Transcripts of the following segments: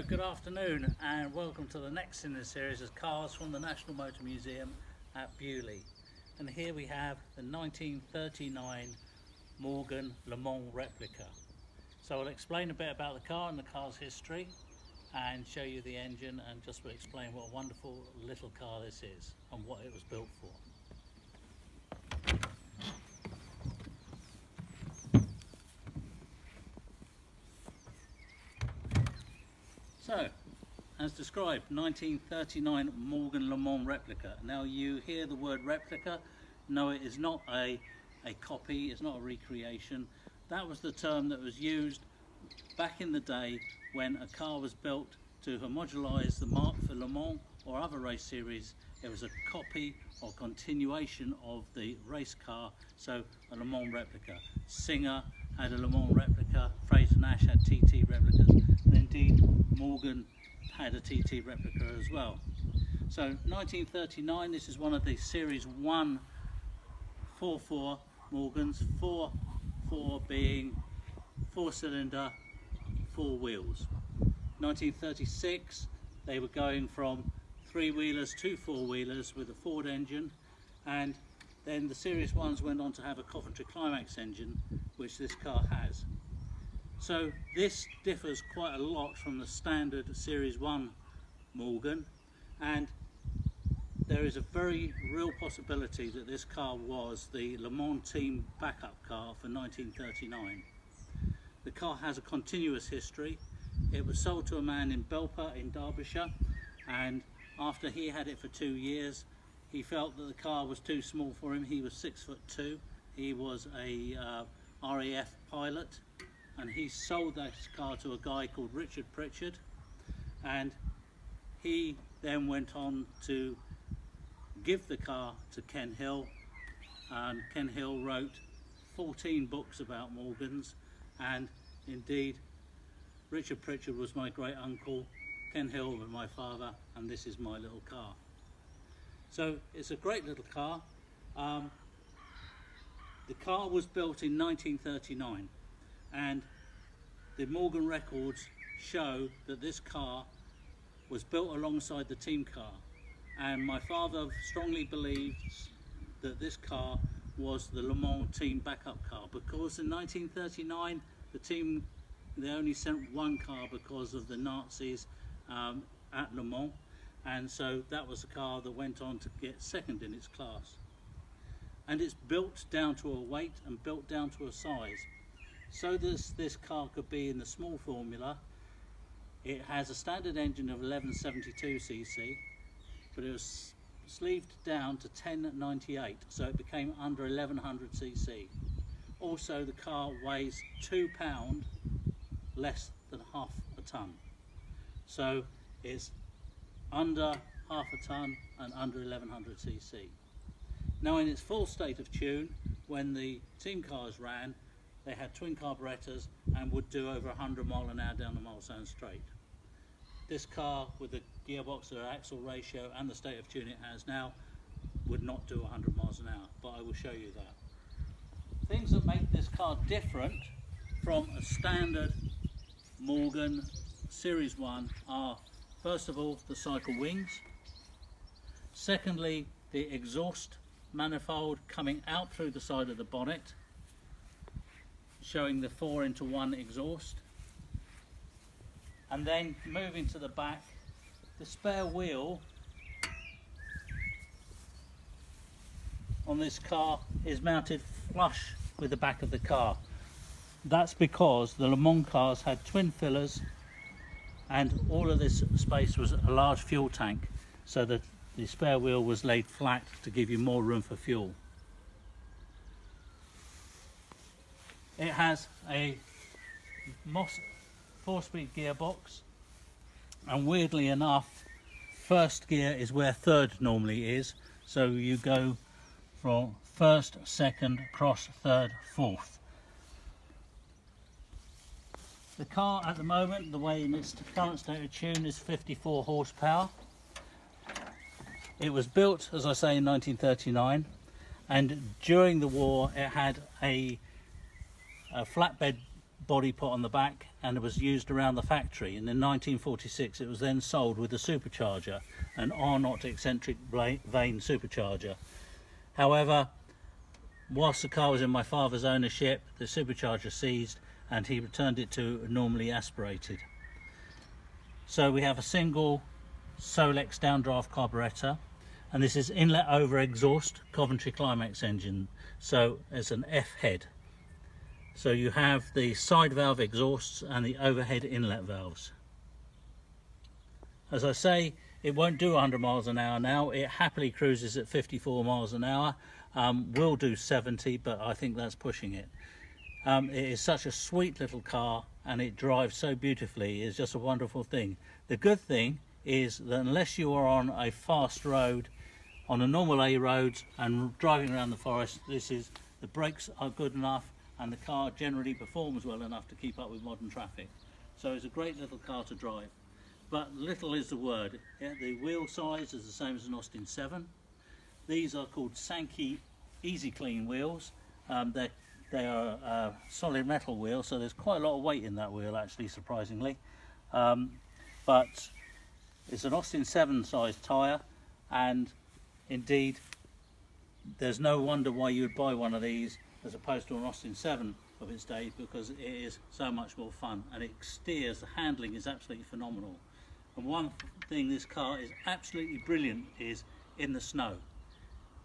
good afternoon and welcome to the next in the series of cars from the National Motor Museum at Beaulieu. And here we have the 1939 Morgan Le Mans replica. So I'll explain a bit about the car and the car's history and show you the engine, and just will explain what a wonderful little car this is and what it was built for. So, as described, 1939 Morgan Le Mans replica. Now you hear the word replica. No, it is not a copy, it's not a recreation. That was the term that was used back in the day when a car was built to homogenize the mark for Le Mans or other race series. It was a copy or continuation of the race car, so a Le Mans replica. Singer had a Le Mans replica, Fraser Nash had TT replicas, and indeed Morgan had a TT replica as well. So 1939, this is one of the Series 1 4.4 Morgans, 4.4 being 4-cylinder, 4 wheels. 1936, they were going from 3-wheelers to 4-wheelers with a Ford engine, and then the Series 1s went on to have a Coventry Climax engine, which this car has. So this differs quite a lot from the standard Series 1 Morgan, and there is a very real possibility that this car was the Le Mans team backup car for 1939. The car has a continuous history. It was sold to a man in Belper in Derbyshire, and after he had it for 2 years, he felt that the car was too small for him. He was 6'2". He was a RAF pilot, and he sold that car to a guy called Richard Pritchard, and he then went on to give the car to Ken Hill, and Ken Hill wrote 14 books about Morgans, and indeed Richard Pritchard was my great uncle, Ken Hill was my father, and this is my little car. So it's a great little car. The car was built in 1939, and the Morgan records show that this car was built alongside the team car, and my father strongly believes that this car was the Le Mans team backup car, because in 1939 the team, they only sent one car because of the Nazis at Le Mans, and so that was the car that went on to get second in its class. And it's built down to a weight and built down to a size, so this car could be in the small formula. It has a standard engine of 1172cc, but it was sleeved down to 1098, so it became under 1100cc. Also, the car weighs 2 pounds less than half a ton, so it's under half a ton and under 1100cc. Now, in its full state of tune, when the team cars ran, they had twin carburetors and would do over 100 miles an hour down the Milestone Straight. This car, with the gearbox, the axle ratio and the state of tune it has now, would not do 100 miles an hour, but I will show you that. Things that make this car different from a standard Morgan Series 1 are, first of all, the cycle wings. Secondly, the exhaust manifold coming out through the side of the bonnet, showing the 4-into-1 exhaust. And then moving to the back, the spare wheel on this car is mounted flush with the back of the car. That's because the Le Mans cars had twin fillers, and all of this space was a large fuel tank, so that the spare wheel was laid flat to give you more room for fuel. It has a Moss 4-speed gearbox, and weirdly enough, first gear is where third normally is, so you go from first, second, cross, third, fourth. The car at the moment, the way in its current state of tune, is 54 horsepower. It was built, as I say, in 1939, and during the war it had a flatbed body put on the back, and it was used around the factory, and in 1946 it was then sold with a supercharger, an R-Not eccentric vane supercharger. However, whilst the car was in my father's ownership, the supercharger seized and he returned it to normally aspirated. So we have a single Solex downdraft carburettor, and this is inlet over exhaust Coventry Climax engine, so it's an F head. So you have the side valve exhausts and the overhead inlet valves. As I say, it won't do 100 miles an hour now. It happily cruises at 54 miles an hour. Will do 70, but I think that's pushing it. It is such a sweet little car, and it drives so beautifully. It's just a wonderful thing. The good thing is that unless you are on a fast road, on a normal A roads and driving around the forest, the brakes are good enough, and the car generally performs well enough to keep up with modern traffic. So it's a great little car to drive. But little is the word. The wheel size is the same as an Austin 7. These are called Sankey Easy Clean wheels. They are solid metal wheels, so there's quite a lot of weight in that wheel actually, surprisingly. But it's an Austin 7 size tyre, and indeed there's no wonder why you would buy one of these as opposed to an Austin 7 of its day, because it is so much more fun, and it steers, the handling is absolutely phenomenal. And one thing this car is absolutely brilliant is in the snow.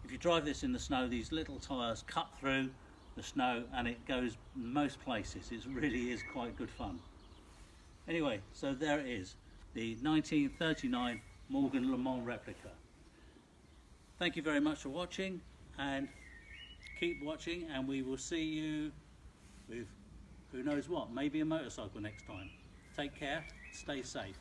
If you drive this in the snow, these little tyres cut through the snow and it goes most places. It really is quite good fun. Anyway, so there it is, the 1939 Morgan Le Mans replica. Thank you very much for watching, and keep watching, and we will see you with who knows what, maybe a motorcycle next time. Take care, stay safe.